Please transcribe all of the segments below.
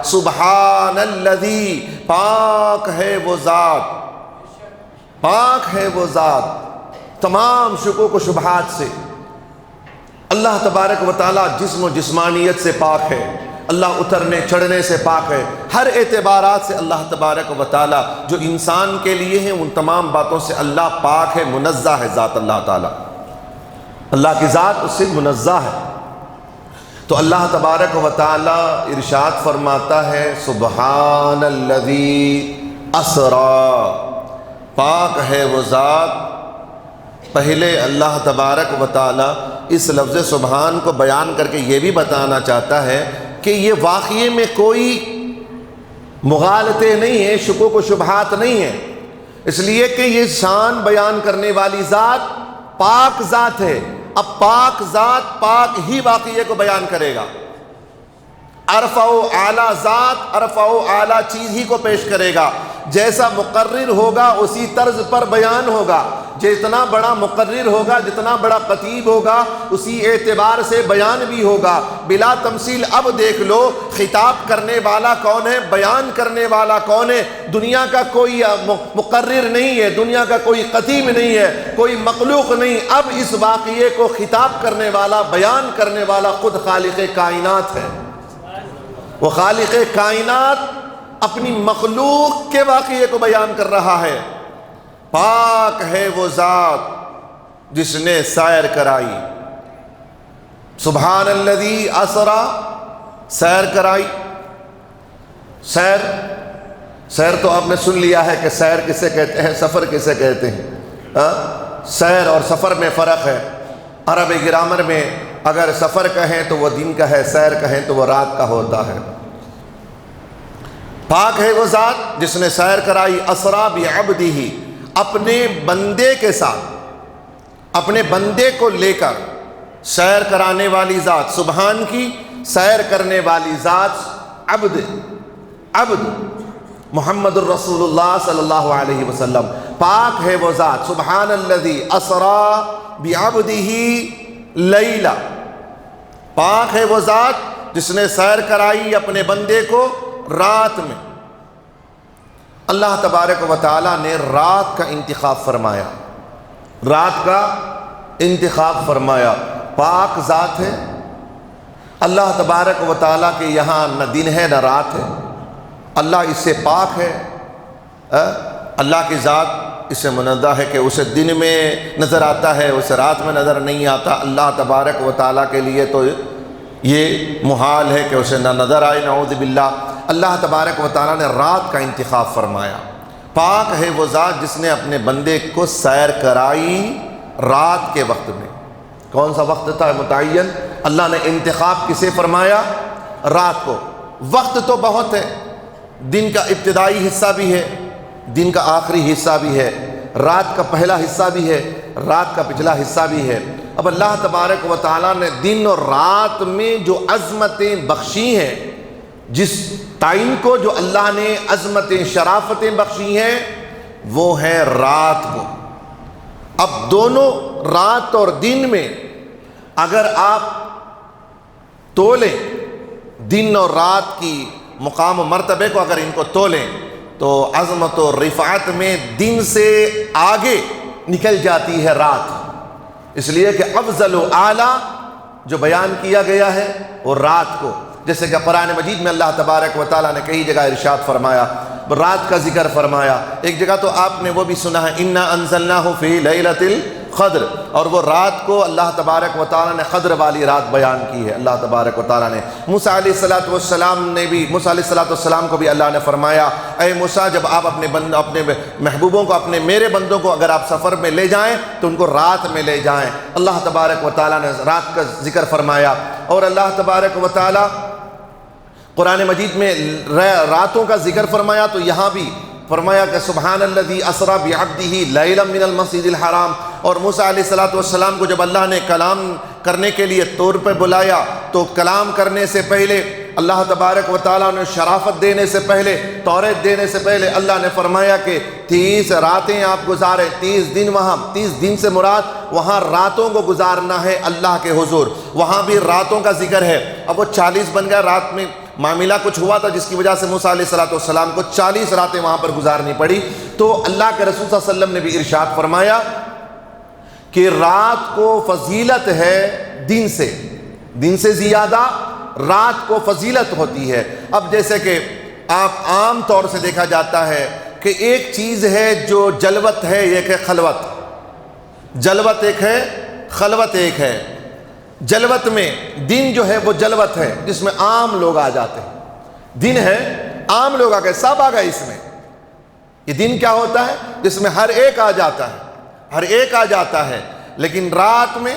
سبحان الذی، پاک ہے وہ ذات، پاک ہے وہ ذات تمام شکوک و شبہات سے۔ اللہ تبارک و تعالیٰ جسم و جسمانیت سے پاک ہے، اللہ اترنے چڑھنے سے پاک ہے، ہر اعتبارات سے اللہ تبارک و تعالیٰ جو انسان کے لیے ہیں ان تمام باتوں سے اللہ پاک ہے، منزہ ہے ذات اللہ تعالیٰ، اللہ کی ذات اس سے منزہ ہے۔ تو اللہ تبارک و تعالیٰ ارشاد فرماتا ہے سبحان الذی اسری، پاک ہے وہ ذات۔ پہلے اللہ تبارک و تعالیٰ اس لفظ سبحان کو بیان کر کے یہ بھی بتانا چاہتا ہے کہ یہ واقعے میں کوئی مغالطے نہیں ہیں، شکوک و شبہات نہیں ہیں، اس لیے کہ یہ شان بیان کرنے والی ذات پاک ذات ہے۔ اب پاک ذات پاک ہی واقعے کو بیان کرے گا، ارفع و اعلیٰ ذات ارفع و اعلیٰ چیز ہی کو پیش کرے گا، جیسا مقرر ہوگا اسی طرز پر بیان ہوگا، جتنا بڑا مقرر ہوگا جتنا بڑا خطیب ہوگا اسی اعتبار سے بیان بھی ہوگا بلا تمثیل۔ اب دیکھ لو خطاب کرنے والا کون ہے، بیان کرنے والا کون ہے؟ دنیا کا کوئی مقرر نہیں ہے، دنیا کا کوئی خطیب نہیں ہے، کوئی مخلوق نہیں۔ اب اس واقعے کو خطاب کرنے والا بیان کرنے والا خود خالق کائنات ہے۔ وہ خالق کائنات اپنی مخلوق کے واقعے کو بیان کر رہا ہے۔ پاک ہے وہ ذات جس نے سیر کرائی، سبحان الذی اسری، سیر کرائی۔ سیر تو آپ نے سن لیا ہے کہ سیر کسے کہتے ہیں، سفر کسے کہتے ہیں۔ سیر اور سفر میں فرق ہے۔ عربی گرامر میں اگر سفر کہیں تو وہ دن کا ہے، سیر کہیں تو وہ رات کا ہوتا ہے۔ پاک ہے وہ ذات جس نے سیر کرائی، اسری بعبدہ، اپنے بندے کے ساتھ، اپنے بندے کو لے کر سیر کرانے والی ذات سبحان کی، سیر کرنے والی ذات عبد محمد الرسول اللہ صلی اللہ علیہ وسلم۔ پاک ہے وہ ذات سبحان الذی اسری بعبدہ لیلا، پاک ہے وہ ذات جس نے سیر کرائی اپنے بندے کو رات میں۔ اللہ تبارک و تعالیٰ نے رات کا انتخاب فرمایا، رات کا انتخاب فرمایا۔ پاک ذات ہے اللہ تبارک و تعالیٰ کے یہاں، نہ دن ہے نہ رات ہے، اللہ اس سے پاک ہے۔ اللہ کی ذات اس سے منزہ ہے کہ اسے دن میں نظر آتا ہے، اسے رات میں نظر نہیں آتا۔ اللہ تبارک و تعالیٰ کے لیے تو یہ محال ہے کہ اسے نہ نظر آئے، نعوذ باللہ۔ اللہ تبارک و تعالیٰ نے رات کا انتخاب فرمایا۔ پاک ہے وہ ذات جس نے اپنے بندے کو سیر کرائی رات کے وقت میں۔ کون سا وقت تھا متعین؟ اللہ نے انتخاب کسے فرمایا؟ رات کو۔ وقت تو بہت ہے، دن کا ابتدائی حصہ بھی ہے، دن کا آخری حصہ بھی ہے، رات کا پہلا حصہ بھی ہے، رات کا پچھلا حصہ بھی ہے۔ اب اللہ تبارک و تعالیٰ نے دن اور رات میں جو عظمتیں بخشی ہیں، جس ٹائم کو جو اللہ نے عظمتیں شرافتیں بخشی ہیں وہ ہے رات کو۔ اب دونوں رات اور دن میں اگر آپ تولیں، دن اور رات کی مقام و مرتبے کو اگر ان کو تولیں تو عظمت و رفعت میں دن سے آگے نکل جاتی ہے رات، اس لیے کہ افضل و اعلیٰ جو بیان کیا گیا ہے وہ رات کو۔ جیسے کہ قرآن مجید میں اللہ تبارک و تعالیٰ نے کئی جگہ ارشاد فرمایا، رات کا ذکر فرمایا۔ ایک جگہ تو آپ نے وہ بھی سنا ہے انا انزلناہ فی لیلۃ القدر، اور وہ رات کو اللہ تبارک و تعالیٰ نے قدر والی رات بیان کی ہے۔ اللہ تبارک و تعالیٰ نے موسیٰ علیہ السلام کو بھی اللہ نے فرمایا اے موسیٰ، جب آپ اپنے محبوبوں کو، میرے بندوں کو اگر آپ سفر میں لے جائیں تو ان کو رات میں لے جائیں۔ اللہ تبارک و تعالیٰ نے رات کا ذکر فرمایا، اور اللہ تبارک و تعالیٰ قرآن مجید میں راتوں کا ذکر فرمایا تو یہاں بھی فرمایا کہ سبحان الذی اسری بعبدہ لیلا من المسجد الحرام۔ اور موسیٰ علیہ السلام کو جب اللہ نے کلام کرنے کے لیے طور پہ بلایا تو کلام کرنے سے پہلے اللہ تبارک و تعالیٰ نے شرافت دینے سے پہلے، توریت دینے سے پہلے اللہ نے فرمایا کہ 30 راتیں آپ گزاریں، 30 دن وہاں، 30 دن سے مراد وہاں راتوں کو گزارنا ہے اللہ کے حضور، وہاں بھی راتوں کا ذکر ہے۔ اب وہ 40 بن گیا، رات میں معاملہ کچھ ہوا تھا جس کی وجہ سے موسیٰ علیہ السلام کو 40 راتیں وہاں پر گزارنی پڑی، تو اللہ کے رسول صلی اللہ علیہ وسلم نے بھی ارشاد فرمایا کہ رات کو فضیلت ہے دن سے زیادہ رات کو فضیلت ہوتی ہے۔ اب جیسے کہ آپ عام طور سے دیکھا جاتا ہے کہ ایک چیز ہے جو جلوت ہے، ایک ہے خلوت۔ جلوت ایک ہے، خلوت ایک ہے۔ جلوت میں دن جو ہے وہ جلوت ہے جس میں عام لوگ آ جاتے ہیں، دن ہے عام لوگ آ گئے، سب آ گئے اس میں۔ یہ دن کیا ہوتا ہے؟ جس میں ہر ایک آ جاتا ہے، ہر ایک آ جاتا ہے۔ لیکن رات میں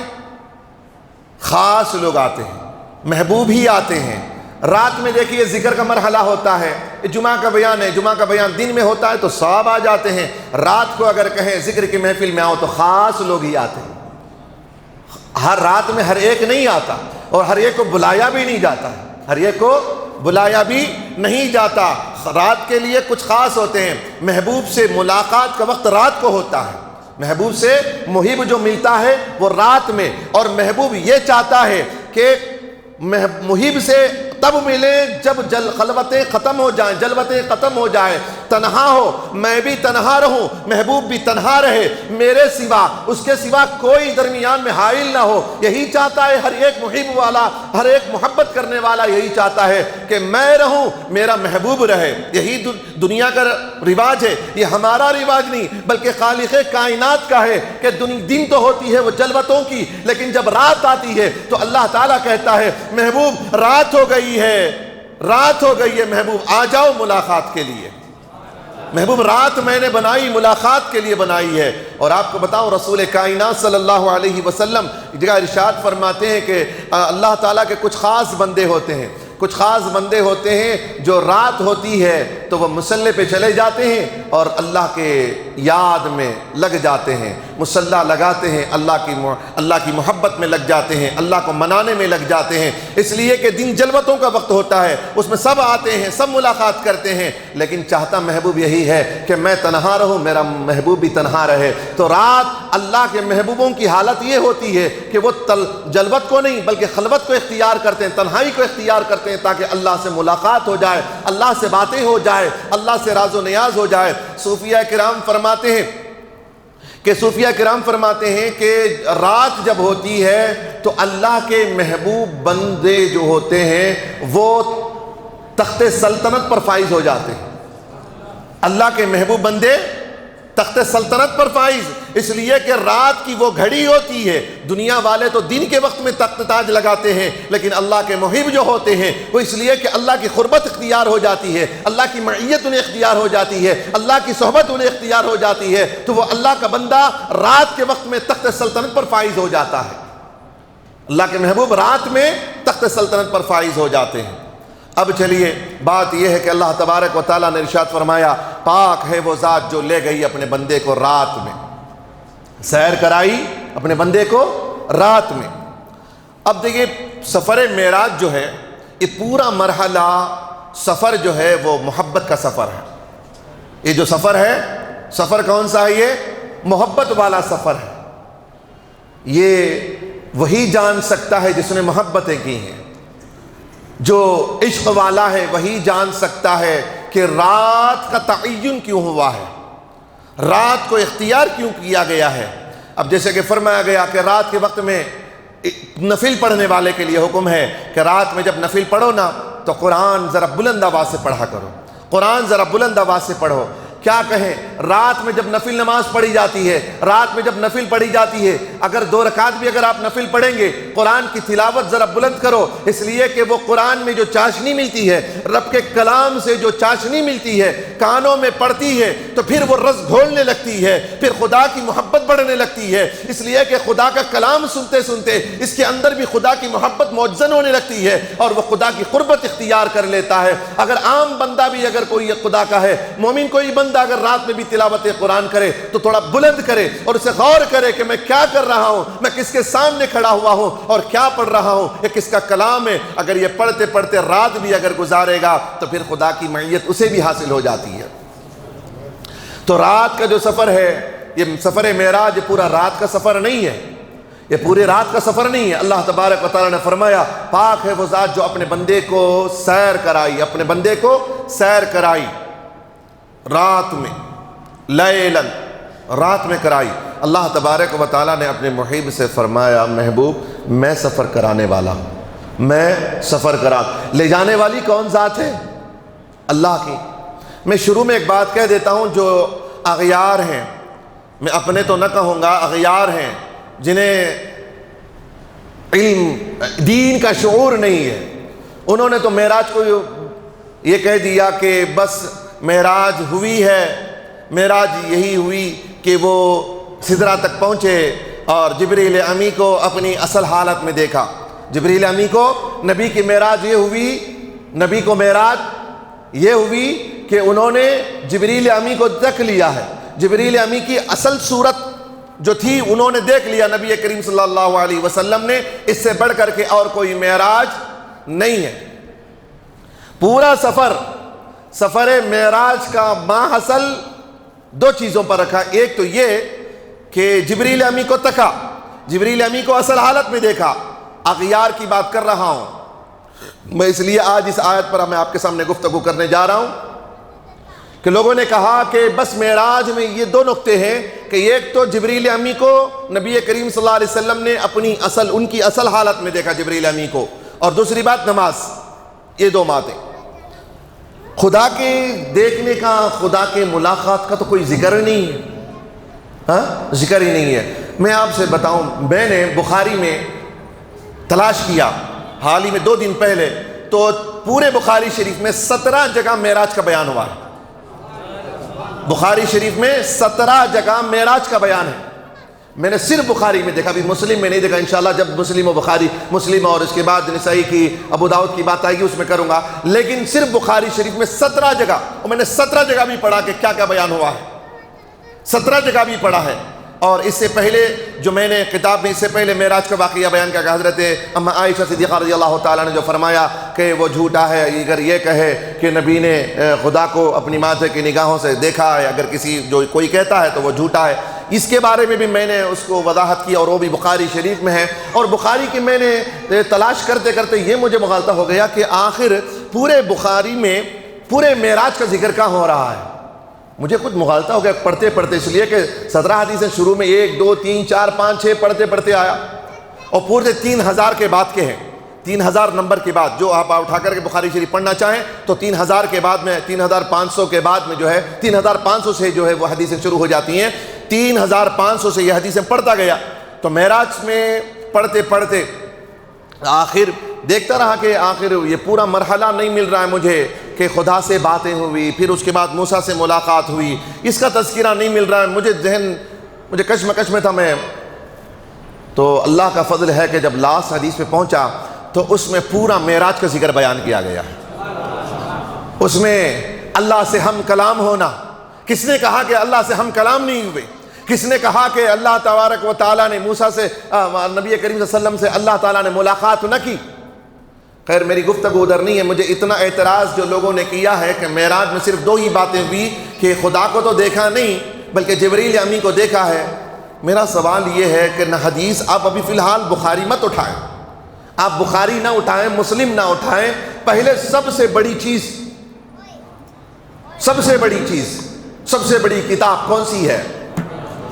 خاص لوگ آتے ہیں، محبوب ہی آتے ہیں۔ رات میں دیکھیے ذکر کا مرحلہ ہوتا ہے، جمعہ کا بیان ہے، جمعہ کا بیان دن میں ہوتا ہے تو سب آ جاتے ہیں۔ رات کو اگر کہیں ذکر کی محفل میں آؤ تو خاص لوگ ہی آتے ہیں۔ ہر رات میں ہر ایک نہیں آتا، اور ہر ایک کو بلایا بھی نہیں جاتا، ہر ایک کو بلایا بھی نہیں جاتا۔ رات کے لیے کچھ خاص ہوتے ہیں۔ محبوب سے ملاقات کا وقت رات کو ہوتا ہے، محبوب سے محب جو ملتا ہے وہ رات میں، اور محبوب یہ چاہتا ہے کہ محب سے تب ملیں جب خلوتیں ختم ہو جائیں، جلوتیں ختم ہو جائیں، تنہا ہو، میں بھی تنہا رہوں، محبوب بھی تنہا رہے، میرے سوا اس کے سوا کوئی درمیان میں حائل نہ ہو۔ یہی چاہتا ہے ہر ایک محب والا، ہر ایک محبت کرنے والا یہی چاہتا ہے کہ میں رہوں، میرا محبوب رہے۔ یہی دنیا کا رواج ہے، یہ ہمارا رواج نہیں بلکہ خالق کائنات کا ہے کہ دن تو ہوتی ہے وہ جلوتوں کی، لیکن جب رات آتی ہے تو اللہ تعالیٰ کہتا ہے محبوب رات ہو گئی ہے، رات ہو گئی ہے، محبوب آ جاؤ ملاقات کے لیے۔ محبوب رات میں نے بنائی، ملاقات کے لیے بنائی ہے۔ اور آپ کو بتاؤں رسول کائنات صلی اللہ علیہ وسلم جگہ ارشاد فرماتے ہیں کہ اللہ تعالیٰ کے کچھ خاص بندے ہوتے ہیں، کچھ خاص بندے ہوتے ہیں جو رات ہوتی ہے تو وہ مصلے پہ چلے جاتے ہیں اور اللہ کے یاد میں لگ جاتے ہیں، مصلی لگاتے ہیں، اللہ کی محبت میں لگ جاتے ہیں، اللہ کو منانے میں لگ جاتے ہیں، اس لیے کہ دن جلوتوں کا وقت ہوتا ہے، اس میں سب آتے ہیں، سب ملاقات کرتے ہیں، لیکن چاہتا محبوب یہی ہے کہ میں تنہا رہوں، میرا محبوب بھی تنہا رہے۔ تو رات اللہ کے محبوبوں کی حالت یہ ہوتی ہے کہ وہ جلوت کو نہیں بلکہ خلوت کو اختیار کرتے ہیں، تنہائی کو اختیار کرتے ہیں تاکہ اللہ سے ملاقات ہو جائے، اللہ سے باتیں ہو جائے، اللہ سے راز و نیاز ہو جائے۔ صوفیہ کرام فرماتے ہیں کہ رات جب ہوتی ہے تو اللہ کے محبوب بندے جو ہوتے ہیں وہ تخت سلطنت پر فائز ہو جاتے ہیں۔ اللہ کے محبوب بندے تخت سلطنت پر فائز، اس لیے کہ رات کی وہ گھڑی ہوتی ہے۔ دنیا والے تو دن کے وقت میں تخت تاج لگاتے ہیں، لیکن اللہ کے محب جو ہوتے ہیں وہ اس لیے کہ اللہ کی قربت اختیار ہو جاتی ہے، اللہ کی معیت انہیں اختیار ہو جاتی ہے، اللہ کی صحبت انہیں اختیار ہو جاتی ہے، تو وہ اللہ کا بندہ رات کے وقت میں تخت سلطنت پر فائز ہو جاتا ہے۔ اللہ کے محبوب رات میں تخت سلطنت پر فائز ہو جاتے ہیں۔ اب چلیے بات یہ ہے کہ اللہ تبارک و تعالیٰ نے ارشاد فرمایا پاک ہے وہ ذات جو لے گئی اپنے بندے کو رات میں، سیر کرائی اپنے بندے کو رات میں۔ اب دیکھیے سفر معراج جو ہے یہ پورا مرحلہ سفر جو ہے وہ محبت کا سفر ہے۔ یہ جو سفر ہے، سفر کون سا ہے؟ یہ محبت والا سفر ہے۔ یہ وہی جان سکتا ہے جس نے محبتیں کی ہیں، جو عشق والا ہے وہی جان سکتا ہے کہ رات کا تعین کیوں ہوا ہے، رات کو اختیار کیوں کیا گیا ہے۔ اب جیسے کہ فرمایا گیا کہ رات کے وقت میں نفل پڑھنے والے کے لیے حکم ہے کہ رات میں جب نفل پڑھو نا تو قرآن ذرا بلند آواز سے پڑھا کرو، قرآن ذرا بلند آواز سے پڑھو۔ کیا کہیں، رات میں جب نفل نماز پڑھی جاتی ہے، رات میں جب نفل پڑھی جاتی ہے، اگر 2 رکعت بھی اگر آپ نفل پڑھیں گے، قرآن کی تلاوت ذرا بلند کرو، اس لیے کہ وہ قرآن میں جو چاشنی ملتی ہے، رب کے کلام سے جو چاشنی ملتی ہے، کانوں میں پڑتی ہے تو پھر وہ رس گھولنے لگتی ہے، پھر خدا کی محبت بڑھنے لگتی ہے، اس لیے کہ خدا کا کلام سنتے سنتے اس کے اندر بھی خدا کی محبت موجزن ہونے لگتی ہے اور وہ خدا کی قربت اختیار کر لیتا ہے۔ اگر عام بندہ بھی اگر کوئی خدا کا ہے، مومن کوئی بندہ اگر رات میں بھی تلاوت قرآن کرے تو تھوڑا بلند کرے اور اسے غور کرے کہ میں کیا کر رہا ہوں، میں کس کے سامنے کھڑا ہوا ہوں اور کیا پڑھ رہا ہوں، یہ کس کا کلام ہے۔ اگر یہ پڑھتے پڑھتے رات بھی اگر گزارے گا تو پھر خدا کی معیت اسے بھی حاصل ہو جاتی ہے۔ تو رات کا جو سفر ہے، یہ سفر معراج پورا رات کا سفر نہیں ہے، یہ پوری رات کا سفر نہیں ہے۔ اللہ تبارک و تعالیٰ نے فرمایا پاک ہے وہ ذات جو اپنے بندے کو سیر کرائی، اپنے بندے کو سیر کرائی رات میں، لیلاً، رات میں کرائی۔ اللہ تبارک و تعالیٰ نے اپنے محب سے فرمایا محبوب میں سفر کرانے والا ہوں، میں سفر لے جانے والی کون ذات ہے؟ اللہ کی۔ میں شروع میں ایک بات کہہ دیتا ہوں، جو اغیار ہیں، میں اپنے تو نہ کہوں گا، اغیار ہیں جنہیں علم دین کا شعور نہیں ہے، انہوں نے تو معراج کو یہ کہہ دیا کہ بس معراج ہوئی ہے، معراج یہی ہوئی کہ وہ سدرہ تک پہنچے اور جبریل امی کو اپنی اصل حالت میں دیکھا۔ جبریل امی کو نبی کی معراج یہ ہوئی، نبی کو معراج یہ ہوئی کہ انہوں نے جبریل امی کو دیکھ لیا ہے، جبریل امی کی اصل صورت جو تھی انہوں نے دیکھ لیا نبی کریم صلی اللہ علیہ وسلم نے۔ اس سے بڑھ کر کے اور کوئی معراج نہیں ہے۔ پورا سفر معراج کا ماحصل دو چیزوں پر رکھا، ایک تو یہ کہ جبریل امی کو تکا، جبریل امی کو اصل حالت میں دیکھا۔ اغیار کی بات کر رہا ہوں میں، اس لیے آج اس آیت پر میں آپ کے سامنے گفتگو کرنے جا رہا ہوں کہ لوگوں نے کہا کہ بس معراج میں یہ دو نقطے ہیں کہ ایک تو جبریل امی کو نبی کریم صلی اللہ علیہ وسلم نے ان کی اصل حالت میں دیکھا جبریل امی کو، اور دوسری بات نماز۔ یہ دو باتیں، خدا کے دیکھنے کا، خدا کے ملاقات کا تو کوئی ذکر نہیں ہے، ہاں ذکر ہی نہیں ہے۔ میں آپ سے بتاؤں، میں نے بخاری میں تلاش کیا حال ہی میں 2 دن پہلے، تو پورے بخاری شریف میں 17 جگہ معراج کا بیان ہوا ہے۔ بخاری شریف میں 17 جگہ معراج کا بیان ہے۔ میں نے صرف بخاری میں دیکھا، ابھی مسلم میں نہیں دیکھا، انشاءاللہ جب مسلم و بخاری، مسلم اور اس کے بعد نسائی کی، ابو داؤد کی بات آئے گی اس میں کروں گا، لیکن صرف بخاری شریف میں 17 جگہ، اور میں نے 17 جگہ بھی پڑھا کہ کیا کیا بیان ہوا ہے، 17 جگہ بھی پڑھا ہے۔ اور اس سے پہلے جو میں نے کتاب میں اس سے پہلے معراج کا واقعہ بیان کیا کہ حضرت اما عائشہ صدیقہ رضی اللہ تعالیٰ نے جو فرمایا کہ وہ جھوٹا ہے اگر یہ کہے کہ نبی نے خدا کو اپنی ماتھے کی نگاہوں سے دیکھا ہے، اگر کوئی کہتا ہے تو وہ جھوٹا ہے۔ اس کے بارے میں بھی میں نے اس کو وضاحت کی، اور وہ بھی بخاری شریف میں ہے۔ اور بخاری کی میں نے تلاش کرتے کرتے یہ مجھے مغالطہ ہو گیا کہ آخر پورے بخاری میں پورے معراج کا ذکر کہاں ہو رہا ہے۔ مجھے خود مغالطہ ہو گیا پڑھتے پڑھتے، اس لیے کہ 17 حدیثیں شروع میں 1 2 3 4 5 6 پڑھتے پڑھتے آیا، اور پورے 3000 کے بعد کے ہیں، 3000 نمبر کے بعد جو آپ اٹھا کر کے بخاری شریف پڑھنا چاہیں تو 3000 کے بعد میں 3500 کے بعد میں جو ہے 3500 سے جو ہے وہ حدیثیں شروع ہو جاتی ہیں۔ 3500 سے یہ حدیثیں پڑھتا گیا، تو معراج میں پڑھتے پڑھتے آخر دیکھتا رہا کہ آخر یہ پورا مرحلہ نہیں مل رہا ہے مجھے کہ خدا سے باتیں ہوئی، پھر اس کے بعد موسیٰ سے ملاقات ہوئی، اس کا تذکرہ نہیں مل رہا ہے، مجھے کشمکش میں تھا میں۔ تو اللہ کا فضل ہے کہ جب لاسٹ حدیث پہ پہنچا تو اس میں پورا معراج کا ذکر بیان کیا گیا۔ اس میں اللہ سے ہم کلام ہونا، کس نے کہا کہ اللہ سے ہم کلام نہیں ہوئے؟ کس نے کہا کہ اللہ تبارک و تعالیٰ نے موسیٰ سے، نبی کریم صلی اللہ علیہ وسلم سے اللہ تعالیٰ نے ملاقات نہ کی؟ خیر میری گفتگو ادھر نہیں ہے، مجھے اتنا اعتراض جو لوگوں نے کیا ہے کہ معراج میں صرف 2 ہی باتیں ہوئی کہ خدا کو تو دیکھا نہیں بلکہ جبریل امی کو دیکھا ہے۔ میرا سوال یہ ہے کہ نہ حدیث آپ ابھی فی الحال بخاری مت اٹھائیں، آپ بخاری نہ اٹھائیں، مسلم نہ اٹھائیں، پہلے سب سے بڑی کتاب کون سی ہے؟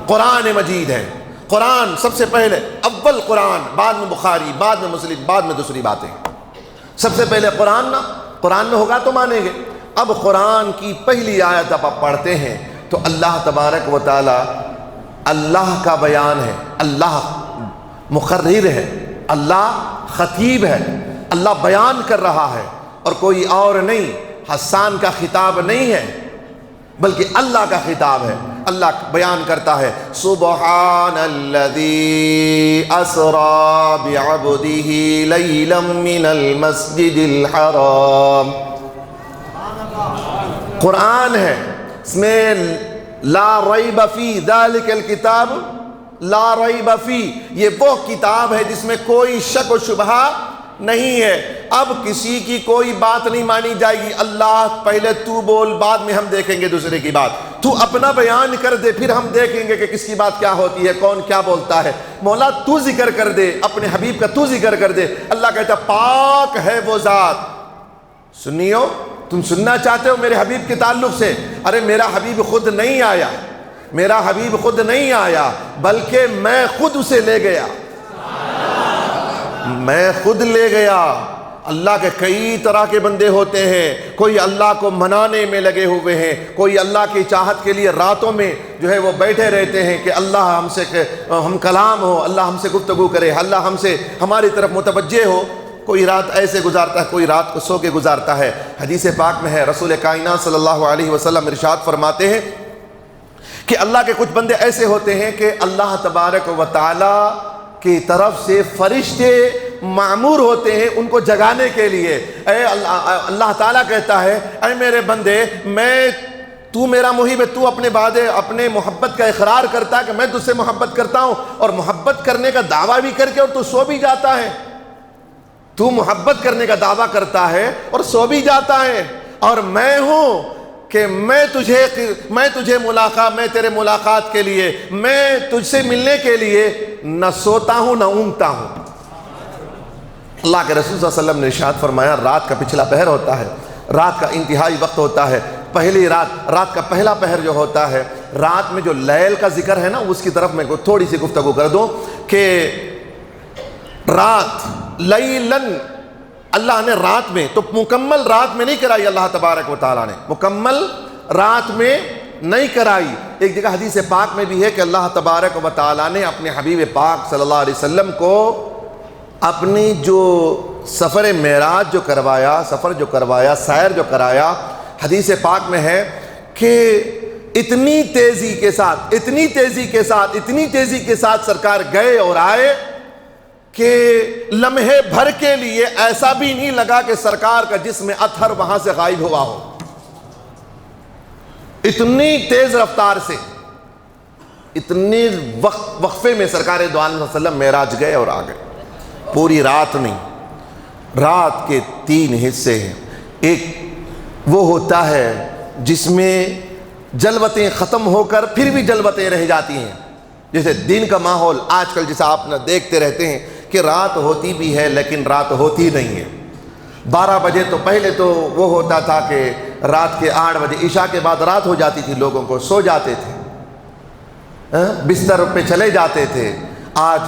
قرآن مجید ہے۔ قرآن سب سے پہلے، اول قرآن، بعد میں بخاری، بعد میں مسلم، بعد میں دوسری باتیں۔ سب سے پہلے قرآن میں ہوگا تو مانیں گے۔ اب قرآن کی پہلی آیت آپ پڑھتے ہیں تو اللہ تبارک و تعالی، اللہ کا بیان ہے، اللہ مقرر ہے، اللہ خطیب ہے، اللہ بیان کر رہا ہے، اور کوئی اور نہیں، حسان کا خطاب نہیں ہے بلکہ اللہ کا خطاب ہے۔ اللہ بیان کرتا ہے سبحان الذی اسری بعبدہ لیلا من المسجد الحرام۔ قرآن ہے، اس میں لا ریب فی ذلک الکتاب لا ریب فی، یہ وہ کتاب ہے جس میں کوئی شک و شبہ نہیں ہے۔ اب کسی کی کوئی بات نہیں مانی جائے گی، اللہ پہلے تو بول، بعد میں ہم دیکھیں گے دوسرے کی بات۔ تو اپنا بیان کر دے، پھر ہم دیکھیں گے کہ کس کی بات کیا ہوتی ہے، کون کیا بولتا ہے۔ مولا تو ذکر کر دے، اپنے حبیب کا تو ذکر کر دے۔ اللہ کہتا پاک ہے وہ ذات۔ سنیو، تم سننا چاہتے ہو میرے حبیب کے تعلق سے؟ ارے میرا حبیب خود نہیں آیا، میرا حبیب خود نہیں آیا، بلکہ میں خود اسے لے گیا، میں خود لے گیا۔ اللہ کے کئی طرح کے بندے ہوتے ہیں، کوئی اللہ کو منانے میں لگے ہوئے ہیں، کوئی اللہ کی چاہت کے لیے راتوں میں جو ہے وہ بیٹھے رہتے ہیں کہ اللہ ہم سے ہم کلام ہو، اللہ ہم سے گفتگو کرے، اللہ ہم سے ہماری طرف متوجہ ہو۔ کوئی رات ایسے گزارتا ہے، کوئی رات کو سو کے گزارتا ہے۔ حدیث پاک میں ہے، رسول کائنات صلی اللہ علیہ وسلم ارشاد فرماتے ہیں کہ اللہ کے کچھ بندے ایسے ہوتے ہیں کہ اللہ تبارک و تعالی کی طرف سے فرشتے معمور ہوتے ہیں ان کو جگانے کے لیے۔ اے اللہ تعالیٰ کہتا ہے، اے میرے بندے، تو میرا محب ہے، تو اپنے بعد اپنے محبت کا اقرار کرتا ہے کہ میں تجھ سے محبت کرتا ہوں، اور محبت کرنے کا دعویٰ بھی کر کے اور تو سو بھی جاتا ہے۔ تو محبت کرنے کا دعویٰ کرتا ہے اور سو بھی جاتا ہے، اور میں ہوں کہ میں تیرے ملاقات کے لیے، میں تجھ سے ملنے کے لیے نہ سوتا ہوں نہ اونگتا ہوں۔ اللہ کے رسول صلی اللہ علیہ وسلم نے ارشاد فرمایا، رات کا پچھلا پہر ہوتا ہے، رات کا انتہائی وقت ہوتا ہے، پہلی رات کا پہلا پہر جو ہوتا ہے، رات میں جو لیل کا ذکر ہے نا، اس کی طرف میں تھوڑی سی گفتگو کر دوں کہ رات لیلن، اللہ نے رات میں تو مکمل رات میں نہیں کرائی، اللہ تبارک و تعالیٰ نے مکمل رات میں نہیں کرائی۔ ایک جگہ حدیث پاک میں بھی ہے کہ اللہ تبارک و تعالیٰ نے اپنے حبیب پاک صلی اللہ علیہ وسلم کو اپنی جو سفر معراج جو کروایا، سیر جو کرایا، حدیث پاک میں ہے کہ اتنی تیزی کے ساتھ سرکار گئے اور آئے کہ لمحے بھر کے لیے ایسا بھی نہیں لگا کہ سرکار کا جسم اطہر وہاں سے غائب ہوا ہو۔ اتنی تیز رفتار سے، اتنی وقفے میں سرکار دو عالم صلی اللہ علیہ وسلم معراج گئے اور آ گئے۔ پوری رات نہیں، رات کے 3 حصے ہیں۔ ایک وہ ہوتا ہے جس میں جلوتیں ختم ہو کر پھر بھی جلوتیں رہ جاتی ہیں، جیسے دن کا ماحول آج کل جیسا آپ دیکھتے رہتے ہیں کہ رات ہوتی بھی ہے لیکن رات ہوتی نہیں ہے۔ 12 بجے تو پہلے تو وہ ہوتا تھا کہ رات کے 8 بجے عشاء کے بعد رات ہو جاتی تھی، لوگوں کو سو جاتے تھے، بستر پہ چلے جاتے تھے۔ آج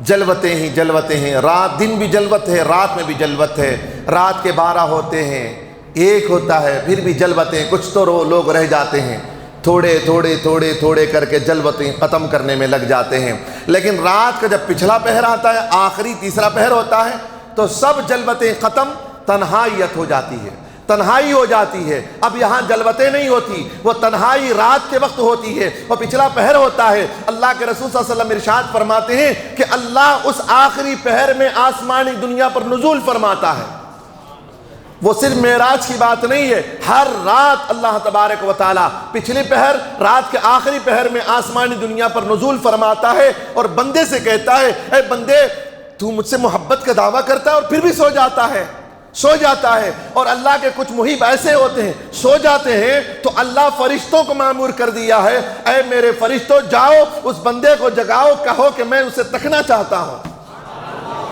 جلوتیں ہی جلوتیں ہیں، رات دن بھی جلوت ہے، رات میں بھی جلوت ہے۔ رات کے 12 ہوتے ہیں، 1 ہوتا ہے، پھر بھی جلوتیں، کچھ تو لوگ رہ جاتے ہیں، تھوڑے کر کے جلوتیں ختم کرنے میں لگ جاتے ہیں۔ لیکن رات کا جب پچھلا پہر آتا ہے، آخری تیسرا پہر ہوتا ہے، تو سب جلوتیں ختم، تنہائیت ہو جاتی ہے، تنہائی ہو جاتی ہے۔ اب یہاں جلوتیں نہیں ہوتی، وہ تنہائی رات کے وقت ہوتی ہے، وہ پچھلا پہر ہوتا ہے۔ اللہ کے رسول صلی اللہ علیہ وسلم ارشاد فرماتے ہیں کہ اللہ اس آخری پہر میں آسمانی دنیا پر نزول فرماتا ہے۔ وہ صرف معراج کی بات نہیں ہے، ہر رات اللہ تبارک و تعالیٰ پچھلی پہر، رات کے آخری پہر میں آسمانی دنیا پر نزول فرماتا ہے اور بندے سے کہتا ہے، اے بندے، تو مجھ سے محبت کا دعویٰ کرتا ہے اور پھر بھی سو جاتا ہے۔ اور اللہ کے کچھ محب ایسے ہوتے ہیں، سو جاتے ہیں تو اللہ فرشتوں کو مامور کر دیا ہے، اے میرے فرشتوں، جاؤ اس بندے کو جگاؤ، کہو کہ میں اسے تکنا چاہتا ہوں،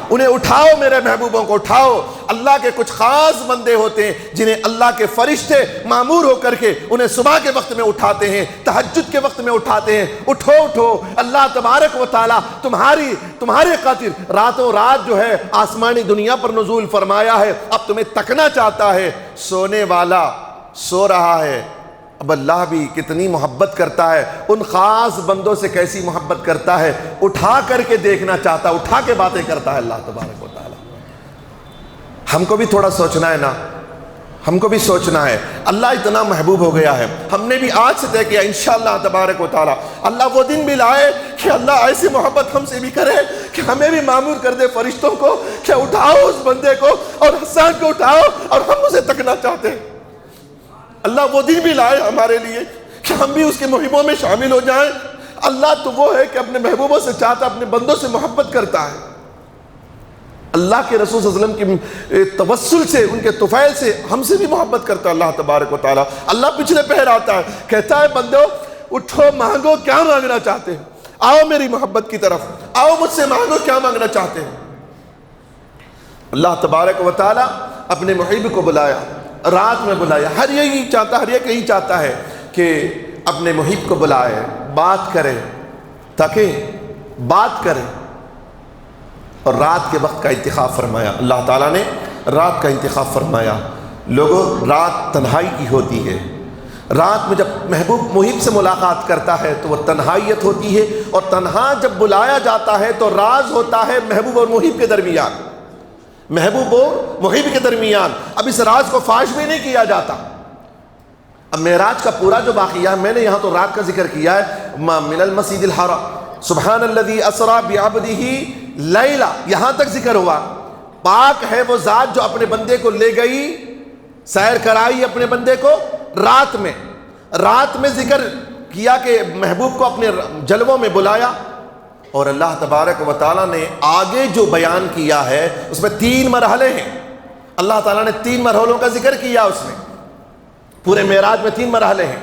انہیں اٹھاؤ، میرے محبوبوں کو اٹھاؤ۔ اللہ کے کچھ خاص بندے ہوتے ہیں جنہیں اللہ کے فرشتے مامور ہو کر کے انہیں صبح کے وقت میں اٹھاتے ہیں، تہجد کے وقت میں اٹھاتے ہیں، اٹھو، اللہ تبارک و تعالیٰ تمہارے خاطر راتوں رات جو ہے آسمانی دنیا پر نزول فرمایا ہے، اب تمہیں تکنا چاہتا ہے۔ سونے والا سو رہا ہے، اب اللہ بھی کتنی محبت کرتا ہے، ان خاص بندوں سے کیسی محبت کرتا ہے، اٹھا کر کے دیکھنا چاہتا ہے، اٹھا کے باتیں کرتا ہے اللہ تبارک و تعالیٰ۔ ہم کو بھی تھوڑا سوچنا ہے نا، ہم کو بھی سوچنا ہے، اللہ اتنا محبوب ہو گیا ہے۔ ہم نے بھی آج سے طے کیا انشاءاللہ تبارک و تعالیٰ اللہ وہ دن بھی لائے کہ اللہ ایسی محبت ہم سے بھی کرے کہ ہمیں بھی معمور کر دے فرشتوں کو کہ اٹھاؤ اس بندے کو، اور حسان کو اٹھاؤ، اور ہم اسے تکنا چاہتے ہیں۔ اللہ وہ دن بھی لائے ہمارے لیے کہ ہم بھی اس کے محبوں میں شامل ہو جائیں۔ اللہ تو وہ ہے کہ اپنے محبوبوں سے چاہتا، اپنے بندوں سے محبت کرتا ہے۔ اللہ کے رسول صلی اللہ علیہ وسلم کی توسل سے، ان کے طفیل سے ہم سے بھی محبت کرتا ہے اللہ تبارک و تعالیٰ۔ اللہ پچھلے پہر آتا ہے، کہتا ہے بندو اٹھو مانگو، کیا مانگنا چاہتے ہیں؟ آؤ میری محبت کی طرف، آؤ مجھ سے مانگو، کیا مانگنا چاہتے ہیں؟ اللہ تبارک و تعالیٰ اپنے محب کو بلایا، رات میں بلایا۔ ہر ایک یہی چاہتا ہے کہ اپنے محب کو بلائے، بات کرے، تاکہ بات کرے۔ اور رات کے وقت کا انتخاب فرمایا اللہ تعالیٰ نے، رات کا انتخاب فرمایا۔ لوگوں، رات تنہائی کی ہوتی ہے۔ رات میں جب محب سے ملاقات کرتا ہے تو وہ تنہائیت ہوتی ہے، اور تنہا جب بلایا جاتا ہے تو راز ہوتا ہے محبوب اور محب کے درمیان، محبوب اور محب کے درمیان۔ اب اس راز کو فاش بھی نہیں کیا جاتا۔ اب معراج کا پورا جو واقعہ ہے، میں نے یہاں تو رات کا ذکر کیا ہے، من المسجد الحرام سبحان الذی اسری بعبدہ لیلا، یہاں تک ذکر ہوا۔ پاک ہے وہ ذات جو اپنے بندے کو لے گئی، سیر کرائی اپنے بندے کو رات میں۔ رات میں ذکر کیا کہ محبوب کو اپنے جلووں میں بلایا، اور اللہ تبارک و تعالیٰ نے آگے جو بیان کیا ہے اس میں 3 مرحلے ہیں۔ اللہ تعالیٰ نے 3 مرحلوں کا ذکر کیا اس میں، پورے معراج میں 3 مرحلے ہیں۔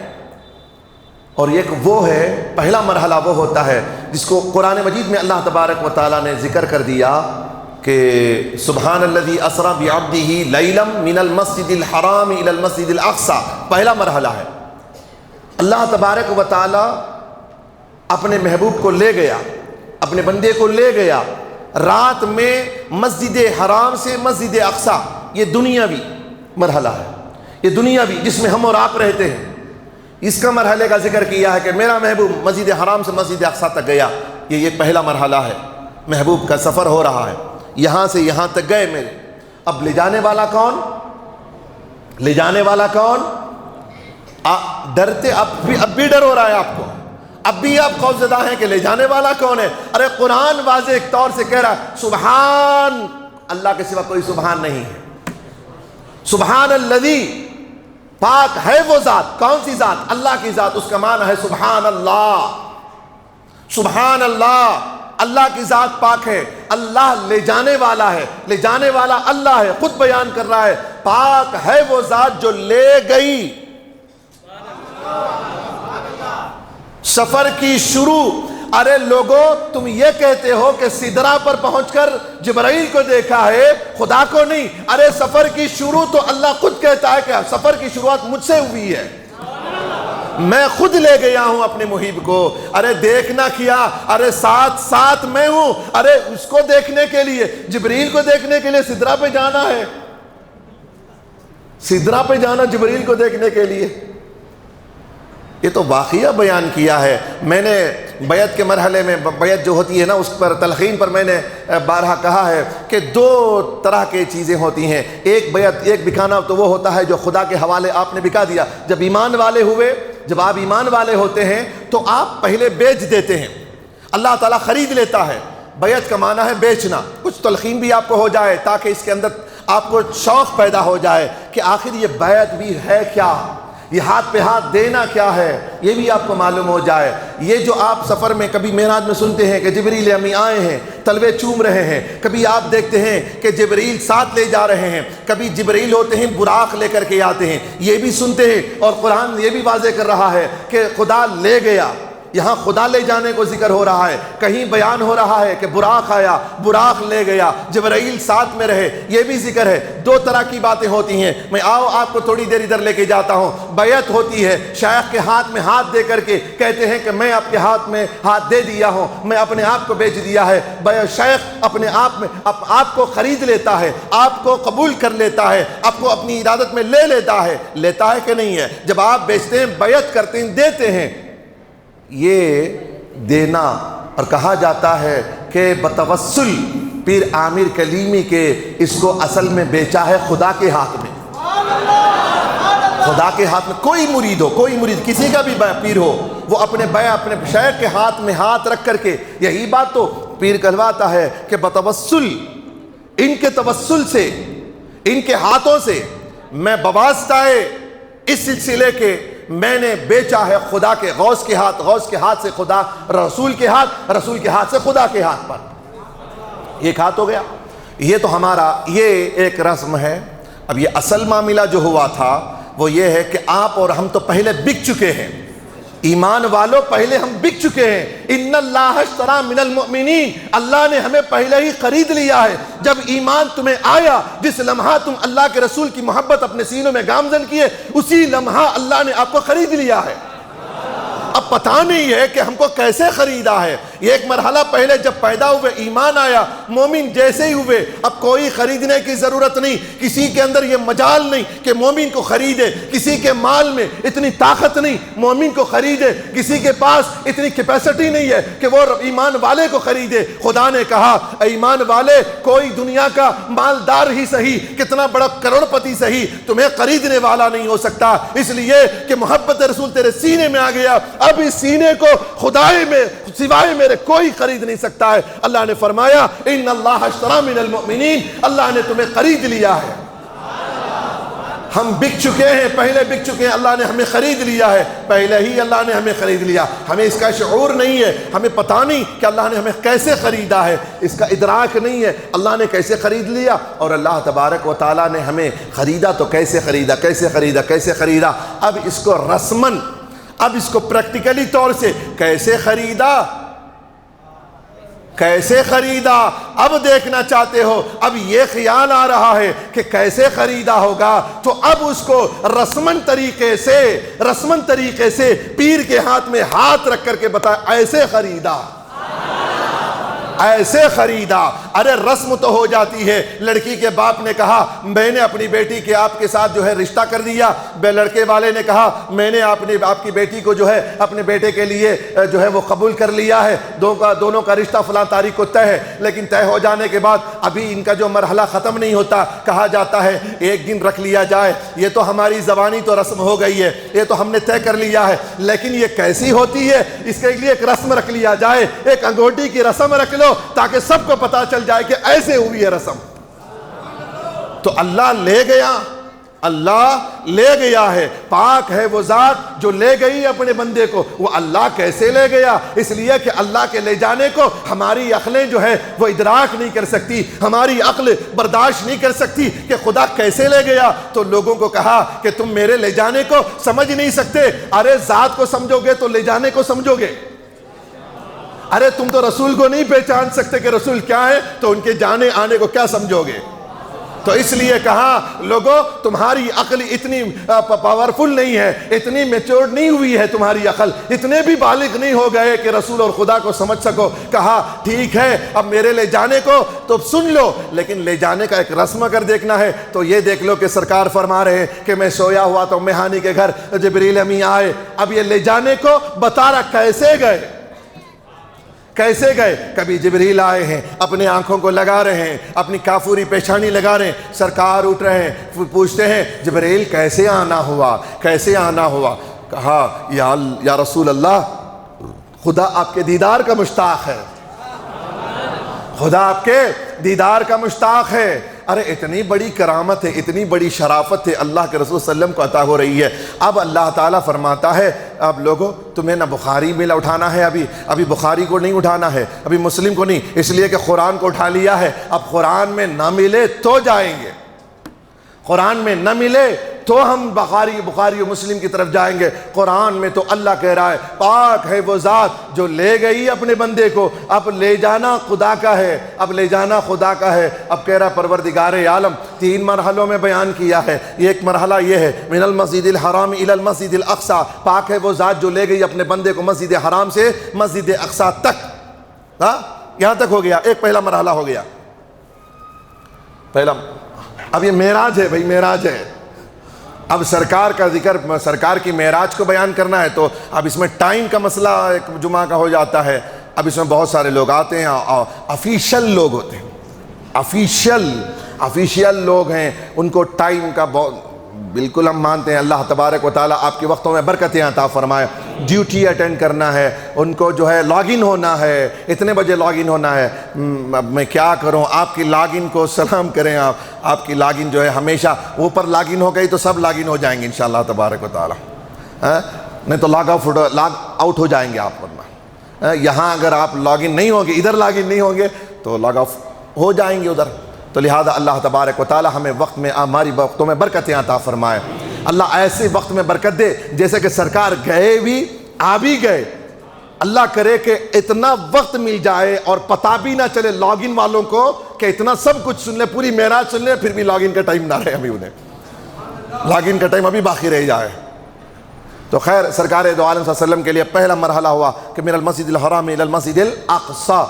اور ایک وہ ہے، پہلا مرحلہ وہ ہوتا ہے جس کو قرآن مجید میں اللہ تبارک و تعالیٰ نے ذکر کر دیا کہ سبحان الذی اسری بعبدہ لیلا من المسجد الحرام الی المسجد الاقصی، پہلا مرحلہ ہے۔ اللہ تبارک و تعالیٰ اپنے محبوب کو لے گیا، اپنے بندے کو لے گیا رات میں مسجد حرام سے مسجد اقصی۔ یہ دنیاوی مرحلہ ہے، یہ دنیاوی جس میں ہم اور آپ رہتے ہیں۔ اس کا مرحلے کا ذکر کیا ہے کہ میرا محبوب مسجد حرام سے مسجد اقصی تک گیا، یہ پہلا مرحلہ ہے۔ محبوب کا سفر ہو رہا ہے، یہاں سے یہاں تک گئے میرے۔ اب لے جانے والا کون؟ لے جانے والا کون؟ ڈرتے، اب بھی ڈر ہو رہا ہے آپ کو، اب بھی آپ خوفزدہ ہیں کہ لے جانے والا کون ہے؟ ارے قرآن واضح طور سے کہہ رہا ہے سبحان اللہ کے سوا کوئی سبحان نہیں ہے۔ سبحان الذی، پاک ہے وہ ذات۔ کون سی ذات؟ اللہ کی ذات۔ اس کا معنی ہے سبحان اللہ، سبحان اللہ، اللہ کی ذات پاک ہے۔ اللہ لے جانے والا ہے، لے جانے والا اللہ ہے۔ خود بیان کر رہا ہے پاک ہے وہ ذات جو لے گئی۔ سفر کی شروع، ارے لوگوں تم یہ کہتے ہو کہ سدرہ پر پہنچ کر جبرائیل کو دیکھا ہے، خدا کو نہیں۔ ارے سفر کی شروع تو اللہ خود کہتا ہے کہ سفر کی شروعات مجھ سے ہوئی ہے، میں خود لے گیا ہوں اپنے محب کو۔ ارے دیکھنا کیا، ارے ساتھ میں ہوں۔ ارے اس کو دیکھنے کے لیے، جبرائیل کو دیکھنے کے لیے سدرہ پہ جانا ہے، سدرہ پہ جانا جبرائیل کو دیکھنے کے لیے۔ یہ تو واقعہ بیان کیا ہے۔ میں نے بیعت کے مرحلے میں، بیعت جو ہوتی ہے نا، اس پر تلقین پر میں نے بارہا کہا ہے کہ 2 طرح کی چیزیں ہوتی ہیں۔ ایک بیعت، ایک بکانا تو وہ ہوتا ہے جو خدا کے حوالے آپ نے بکا دیا۔ جب ایمان والے ہوئے، جب آپ ایمان والے ہوتے ہیں تو آپ پہلے بیچ دیتے ہیں، اللہ تعالیٰ خرید لیتا ہے۔ بیعت کا معنی ہے بیچنا۔ کچھ تلقین بھی آپ کو ہو جائے تاکہ اس کے اندر آپ کو شوق پیدا ہو جائے کہ آخر یہ بیعت بھی ہے کیا، یہ ہاتھ پہ ہاتھ دینا کیا ہے، یہ بھی آپ کو معلوم ہو جائے۔ یہ جو آپ سفر میں کبھی معراج میں سنتے ہیں کہ جبریل امی آئے ہیں، تلوے چوم رہے ہیں، کبھی آپ دیکھتے ہیں کہ جبریل ساتھ لے جا رہے ہیں، کبھی جبریل ہوتے ہیں براق لے کر کے آتے ہیں، یہ بھی سنتے ہیں۔ اور قرآن یہ بھی واضح کر رہا ہے کہ خدا لے گیا، یہاں خدا لے جانے کو ذکر ہو رہا ہے، کہیں بیان ہو رہا ہے کہ براق آیا، براق لے گیا، جبرائیل ساتھ میں رہے، یہ بھی ذکر ہے۔ 2 طرح کی باتیں ہوتی ہیں۔ میں آپ کو تھوڑی دیر ادھر لے کے جاتا ہوں۔ بیعت ہوتی ہے، شیخ کے ہاتھ میں ہاتھ دے کر کے کہتے ہیں کہ میں آپ کے ہاتھ میں ہاتھ دے دیا ہوں، میں اپنے آپ کو بیچ دیا ہے۔ شیخ اپنے آپ میں آپ کو خرید لیتا ہے، آپ کو قبول کر لیتا ہے، آپ کو اپنی ارادت میں لے لیتا ہے کہ نہیں ہے؟ جب آپ بیچتے ہیں، بیعت کرتے ہیں، دیتے ہیں، یہ دینا۔ اور کہا جاتا ہے کہ بتوسل پیر عامر کلیمی کے اس کو اصل میں بیچا ہے خدا کے ہاتھ میں۔ خدا کے ہاتھ میں کوئی مرید ہو، کوئی مرید کسی کا بھی پیر ہو، وہ اپنے شیخ کے ہاتھ میں ہاتھ رکھ کر کے، یہی بات تو پیر کہلواتا ہے کہ بتوسل، ان کے توسل سے، ان کے ہاتھوں سے میں بواسطہ اس سلسلے کے میں نے بیچا ہے خدا کے، غوث کے ہاتھ، غوث کے ہاتھ سے خدا، رسول کے ہاتھ، رسول کے ہاتھ سے خدا کے ہاتھ پر۔ ایک ہاتھ ہو گیا۔ یہ تو ہمارا یہ ایک رسم ہے۔ اب یہ اصل معاملہ جو ہوا تھا وہ یہ ہے کہ آپ اور ہم تو پہلے بک چکے ہیں، ایمان والوں پہلے ہم بک چکے ہیں۔ ان اللہ اشتری من المؤمنین، اللہ نے ہمیں پہلے ہی خرید لیا ہے۔ جب ایمان تمہیں آیا، جس لمحہ تم اللہ کے رسول کی محبت اپنے سینوں میں گامزن کیے، اسی لمحہ اللہ نے آپ کو خرید لیا ہے۔ اب پتہ نہیں ہے کہ ہم کو کیسے خریدا ہے۔ یہ ایک مرحلہ پہلے جب پیدا ہوئے، ایمان آیا، مومن جیسے ہی ہوئے، اب کوئی خریدنے کی ضرورت نہیں، کسی کے اندر یہ مجال نہیں کہ مومن کو خریدے، کسی کے مال میں اتنی طاقت نہیں مومن کو خریدے، کسی کے پاس اتنی کیپیسٹی نہیں ہے کہ وہ ایمان والے کو خریدے۔ خدا نے کہا اے ایمان والے، کوئی دنیا کا مالدار ہی صحیح، کتنا بڑا کروڑ پتی صحیح، تمہیں خریدنے والا نہیں ہو سکتا، اس لیے کہ محبت رسول تیرے سینے میں آ گیا۔ اب اس سینے کو خدائے میں سوائے میرے کوئی خرید نہیں سکتا ہے۔ اللہ نے فرمایا ان اللہ اشتری من المؤمنین، اللہ نے تمہیں خرید لیا ہے۔ ہم بک چکے ہیں، پہلے بک چکے ہیں، اللہ نے ہمیں خرید لیا ہے، پہلے ہی اللہ نے ہمیں خرید لیا۔ ہمیں اس کا شعور نہیں ہے، ہمیں پتہ نہیں کہ اللہ نے ہمیں کیسے خریدا ہے، اس کا ادراک نہیں ہے اللہ نے کیسے خرید لیا۔ اور اللہ تبارک و تعالیٰ نے ہمیں خریدا تو کیسے خریدا، کیسے خریدا، کیسے خریدا۔ اب اس کو رسماً، اب اس کو پریکٹیکلی طور سے کیسے خریدا، کیسے خریدا اب دیکھنا چاہتے ہو۔ اب یہ خیال آ رہا ہے کہ کیسے خریدا ہوگا، تو اب اس کو رسماً طریقے سے پیر کے ہاتھ میں ہاتھ رکھ کر کے بتایا ایسے خریدا، ایسے خریدا۔ ارے رسم تو ہو جاتی ہے، لڑکی کے باپ نے کہا میں نے اپنی بیٹی کے آپ کے ساتھ جو ہے رشتہ کر دیا، لڑکے والے نے کہا میں نے آپ کی بیٹی کو جو ہے اپنے بیٹے کے لیے جو ہے وہ قبول کر لیا ہے، دونوں کا رشتہ فلاں تاریخ کو طے ہے۔ لیکن طے ہو جانے کے بعد ابھی ان کا جو مرحلہ ختم نہیں ہوتا، کہا جاتا ہے ایک دن رکھ لیا جائے، یہ تو ہماری زبانی تو رسم ہو گئی ہے، یہ تو ہم نے طے کر لیا ہے، لیکن یہ کیسی ہوتی ہے اس کے لیے ایک رسم رکھ لیا جائے، ایک انگوٹھی کی رسم رکھ لو تاکہ سب کو پتا چل جائے کہ ایسے ہوئی ہے رسم۔ تو اللہ لے گیا، اللہ لے گیا ہے، پاک ہے وہ ذات جو لے گئی اپنے بندے کو۔ وہ اللہ کیسے لے گیا؟ اس لیے کہ اللہ کے لے جانے کو ہماری عقلیں جو ہے وہ ادراک نہیں کر سکتی، ہماری عقل برداشت نہیں کر سکتی کہ خدا کیسے لے گیا۔ تو لوگوں کو کہا کہ تم میرے لے جانے کو سمجھ نہیں سکتے، ارے ذات کو سمجھو گے تو لے جانے کو سمجھو گے۔ ارے تم تو رسول کو نہیں پہچان سکتے کہ رسول کیا ہے، تو ان کے جانے آنے کو کیا سمجھو گے؟ تو اس لیے کہا لوگوں تمہاری عقل اتنی پاورفل نہیں ہے، اتنی میچور نہیں ہوئی ہے تمہاری عقل، اتنے بھی بالغ نہیں ہو گئے کہ رسول اور خدا کو سمجھ سکو۔ کہا ٹھیک ہے اب میرے لے جانے کو تو سن لو، لیکن لے جانے کا ایک رسم اگر دیکھنا ہے تو یہ دیکھ لو کہ سرکار فرما رہے ہیں کہ میں سویا ہوا تو مہانی کے گھر جبریل امین آئے۔ اب یہ لے جانے کو بتا رہا کیسے گئے، کیسے گئے؟ کبھی جبریل آئے ہیں، اپنے آنکھوں کو لگا رہے ہیں، اپنی کافوری پیشانی لگا رہے ہیں، سرکار اٹھ رہے ہیں، پوچھتے ہیں جبریل کیسے آنا ہوا، کیسے آنا ہوا؟ کہا یا رسول اللہ خدا آپ کے دیدار کا مشتاق ہے، خدا آپ کے دیدار کا مشتاق ہے۔ ارے اتنی بڑی کرامت ہے، اتنی بڑی شرافت ہے اللہ کے رسول صلی اللہ علیہ وسلم کو عطا ہو رہی ہے۔ اب اللہ تعالیٰ فرماتا ہے اب لوگوں تمہیں نہ بخاری میں اٹھانا ہے، ابھی بخاری کو نہیں اٹھانا ہے، ابھی مسلم کو نہیں، اس لیے کہ قرآن کو اٹھا لیا ہے۔ اب قرآن میں نہ ملے تو جائیں گے، قرآن میں نہ ملے تو ہم بخاری و مسلم کی طرف جائیں گے۔ قرآن میں تو اللہ کہہ رہا ہے پاک ہے وہ ذات جو لے گئی اپنے بندے کو، اب لے جانا خدا کا ہے، اب لے جانا خدا کا ہے۔ اب کہہ رہا پروردگار عالم 3 مرحلوں میں بیان کیا ہے، یہ ایک مرحلہ یہ ہے من المسجد الحرام الی المسجد الاقصی، پاک ہے وہ ذات جو لے گئی اپنے بندے کو مسجد حرام سے مسجد اقصی تک، یہاں تک ہو گیا، ایک پہلا مرحلہ ہو گیا پہلا۔ اب یہ معراج ہے بھائی، معراج ہے۔ اب سرکار کا ذکر، سرکار کی معراج کو بیان کرنا ہے تو اب اس میں ٹائم کا مسئلہ ایک جمعہ کا ہو جاتا ہے۔ اب اس میں بہت سارے لوگ آتے ہیں، افیشل لوگ ہوتے ہیں، افیشل لوگ ہیں، ان کو ٹائم کا بہت بالکل ہم مانتے ہیں اللہ تبارک و تعالیٰ آپ کے وقتوں میں برکتیں عطا فرمائے، ڈیوٹی اٹینڈ کرنا ہے ان کو، جو ہے لاگ ان ہونا ہے، اتنے بجے لاگ ان ہونا ہے۔ اب میں کیا کروں، آپ کی لاگ ان کو سلام کریں، آپ کی لاگ ان جو ہے ہمیشہ اوپر لاگ ان ہو گئی تو سب لاگ ان ہو جائیں گے انشاءاللہ تبارک و تعالیٰ، نہیں تو لاگ آؤٹ ہو جائیں گے آپ، ورنہ یہاں اگر آپ لاگ ان نہیں ہوں گے، ادھر لاگ ان نہیں ہوں گے تو لاگ آف ہو جائیں گے ادھر۔ تو لہذا اللہ تبارک و تعالی ہمیں ہماری وقتوں میں برکتیں عطا فرمائے۔ اللہ ایسے وقت میں برکت دے جیسے کہ سرکار گئے بھی آ بھی گئے۔ اللہ کرے کہ اتنا وقت مل جائے اور پتہ بھی نہ چلے لاگ ان والوں کو کہ اتنا سب کچھ سن لے، پوری معراج سن لے، پھر بھی لاگ ان کا ٹائم نہ رہے، ابھی انہیں لاگ ان کا ٹائم ابھی باقی رہ جائے۔ تو خیر سرکار دو عالم صلی اللہ علیہ وسلم کے لیے پہلا مرحلہ ہوا کہ من المسجد الحرام الی المسجد الاقصی،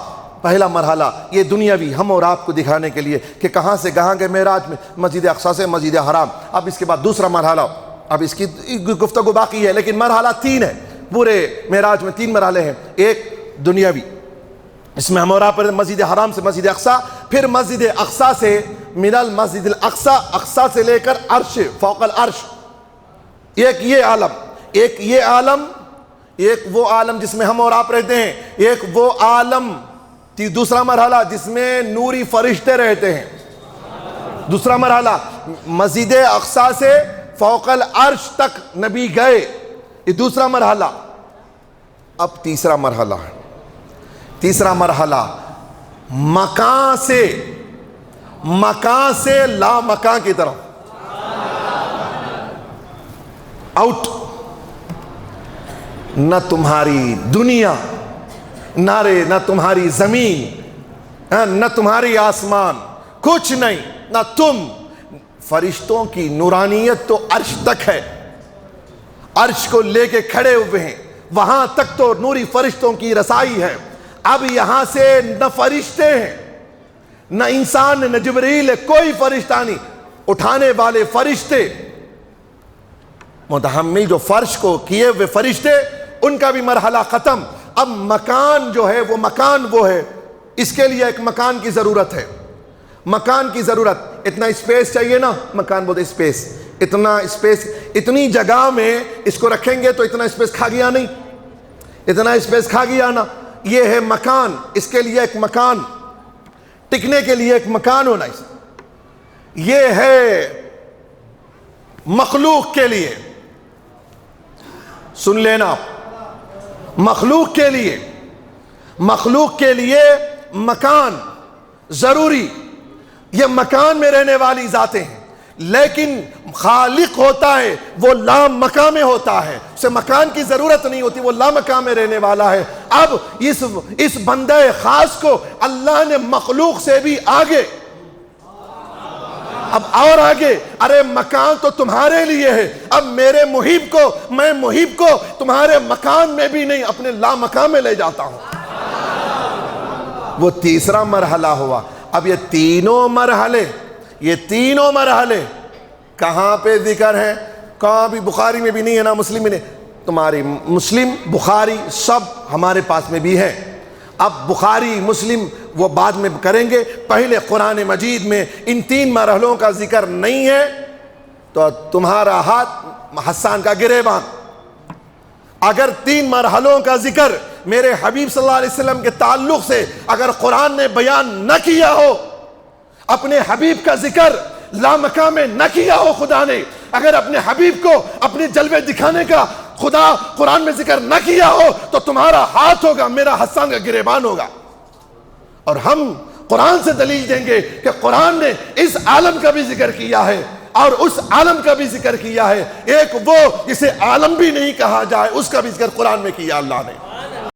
پہلا مرحلہ یہ دنیاوی ہم اور آپ کو دکھانے کے لیے کہ کہاں سے کہاں گئے معراج میں، مسجد اقصی سے مسجد حرام۔ اب اس کے بعد دوسرا مرحلہ، اب اس کی گفتگو باقی ہے لیکن مرحلہ 3 ہے، پورے معراج میں 3 مرحلے ہیں۔ ایک دنیاوی، اس میں ہم اور آپ مسجد حرام سے مسجد اقصی، پھر مسجد اقصی سے من المسجد الاقصی، اقصی سے لے کر عرش، فوق العرش، ایک یہ عالم، ایک یہ عالم، ایک وہ عالم جس میں ہم اور آپ رہتے ہیں، ایک وہ عالم، دوسرا مرحلہ جس میں نوری فرشتے رہتے ہیں۔ دوسرا مرحلہ مسجد اقصی سے فوق العرش تک نبی گئے، یہ دوسرا مرحلہ۔ اب تیسرا مرحلہ ہے، تیسرا مرحلہ مکان سے لا مکان کی طرف آؤٹ۔ نہ تمہاری دنیا، نہ تمہاری زمین، نہ تمہاری آسمان، کچھ نہیں، نہ تم۔ فرشتوں کی نورانیت تو عرش تک ہے، عرش کو لے کے کھڑے ہوئے ہیں، وہاں تک تو نوری فرشتوں کی رسائی ہے۔ اب یہاں سے نہ فرشتے ہیں، نہ انسان، نہ جبریل ہے، کوئی فرشتہ نہیں۔ اٹھانے والے فرشتے، متحمل جو فرش کو کیے ہوئے فرشتے، ان کا بھی مرحلہ ختم۔ اب مکان جو ہے وہ مکان وہ ہے، اس کے لیے ایک مکان کی ضرورت ہے، مکان کی ضرورت۔ اتنا اسپیس چاہیے نا، مکان بولتے اسپیس، اتنا اسپیس، اتنی جگہ میں اس کو رکھیں گے تو اتنا اسپیس کھا گیا نہیں، اتنا اسپیس کھا گیا نا۔ یہ ہے مکان، اس کے لیے ایک مکان، ٹکنے کے لیے ایک مکان ہونا۔ یہ ہے مخلوق کے لیے، سن لینا، مخلوق کے لیے مکان ضروری۔ یہ مکان میں رہنے والی ذاتیں ہیں، لیکن خالق ہوتا ہے وہ لا مکان میں ہوتا ہے، اسے مکان کی ضرورت نہیں ہوتی، وہ لا مکان میں رہنے والا ہے۔ اب اس بندے خاص کو اللہ نے مخلوق سے بھی آگے، اب اور آگے، ارے مکان تو تمہارے لیے ہے، اب میرے محب کو، میں محب کو تمہارے مکان میں بھی نہیں، اپنے لا مکان میں لے جاتا ہوں۔ وہ تیسرا مرحلہ ہوا۔ اب یہ تینوں مرحلے کہاں پہ ذکر ہیں؟ کہاں بھی بخاری میں بھی نہیں ہے، نہ مسلم میں نہیں۔ تمہاری مسلم بخاری سب ہمارے پاس میں بھی ہے۔ اب بخاری مسلم وہ بعد میں کریں گے، پہلے قرآن مجید میں ان 3 مرحلوں کا ذکر نہیں ہے تو تمہارا ہاتھ حسان کا گریباں۔ اگر 3 مرحلوں کا ذکر میرے حبیب صلی اللہ علیہ وسلم کے تعلق سے اگر قرآن نے بیان نہ کیا ہو، اپنے حبیب کا ذکر لامکان میں نہ کیا ہو خدا نے، اگر اپنے حبیب کو اپنے جلوے دکھانے کا خدا قرآن میں ذکر نہ کیا ہو تو تمہارا ہاتھ ہوگا، میرا حسان کا گریبان ہوگا۔ اور ہم قرآن سے دلیل دیں گے کہ قرآن نے اس عالم کا بھی ذکر کیا ہے اور اس عالم کا بھی ذکر کیا ہے، ایک وہ جسے عالم بھی نہیں کہا جائے اس کا بھی ذکر قرآن میں کیا اللہ نے۔